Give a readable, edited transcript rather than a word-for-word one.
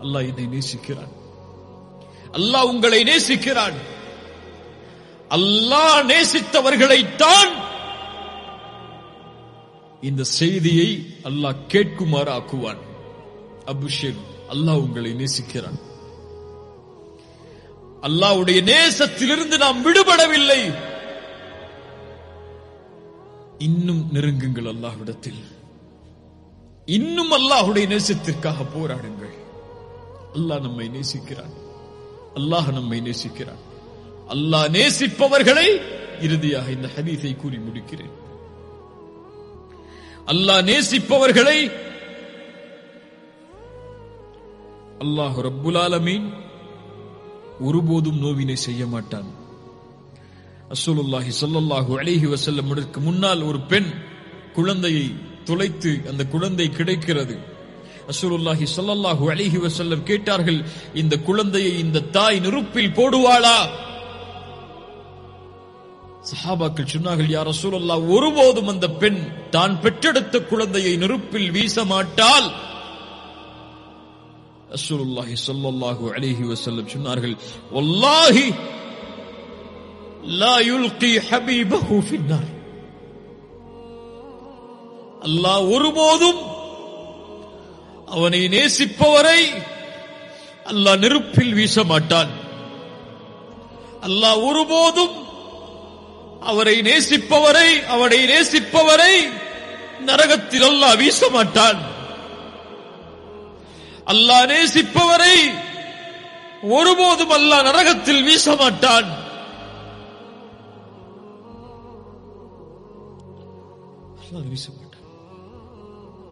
அல்லாஹ் என்னை நேசிக்கிறான், அல்லாஹ் உங்களை நேசிக்கிறான். அல்லாஹ் நேசித்தவர்களைத்தான் இந்த செய்தியை அல்லாஹ் கேட்குமாறு ஆக்குவான். அபுஷர், அல்லாஹ் உங்களை நேசிக்கிறான். அல்லாஹ்வுடைய நேசத்திலிருந்து நாம் விடுபடவில்லை. இன்னும் நெருங்குங்கள் அல்லாஹ்விடத்தில், இன்னும் அல்லாஹ்வுடைய நேசத்திற்காக போராடுங்கள். அல்லாஹ் நம்மை நேசிக்கிறான், அல்லாஹ் நம்மை நேசிக்கிறான். அல்லாஹ் நேசிப்பவர்களை, இறுதியாக இந்த ஹதீஸை கூறி முடிக்கிறேன், அல்லாஹ் நேசிப்பவர்களை அல்லாஹ் ரப்புல் ஆலமீன் ஒருபோதும் நோவினை செய்ய மாட்டான். ரசூலுல்லாஹி ஸல்லல்லாஹு அலைஹி வஸல்லம் முன்னால் ஒரு பெண் குழந்தையை தொலைத்து அந்த குழந்தை கிடைக்கிறது. ரசூலுல்லாஹி ஸல்லல்லாஹு அலைஹி வஸல்லம் கேட்டார்கள், இந்த குழந்தையை இந்த தாய் நெருப்பில் போடுவாளா? சஹாபாக்கள் சொன்னார்கள், யா ரசூலல்லாஹ், ஒருபோதும் அந்த பெண் தான் பெற்றெடுத்த குழந்தையை நெருப்பில் வீச மாட்டாள். ரசூலுல்லாஹி ஸல்லல்லாஹு அலைஹி வஸல்லம் சொன்னார்கள், வல்லாஹி லா யுல்கி ஹபீபஹு ஃபின்னார். அல்லாஹ் ஒருபோதும் அவனை நேசிப்பவரை அல்லாஹ் நெருப்பில் வீச மாட்டான். அல்லாஹ் ஒருபோதும் அவரை நேசிப்பவரை, அவனை நேசிப்பவரை நரகத்தில் அல்லாஹ் வீச மாட்டான். அல்லாஹ் நேசிப்பவரை ஒருபோதும் அல்லாஹ் நரகத்தில் வீச மாட்டான். அல்லாஹ் வீச மாட்டான்.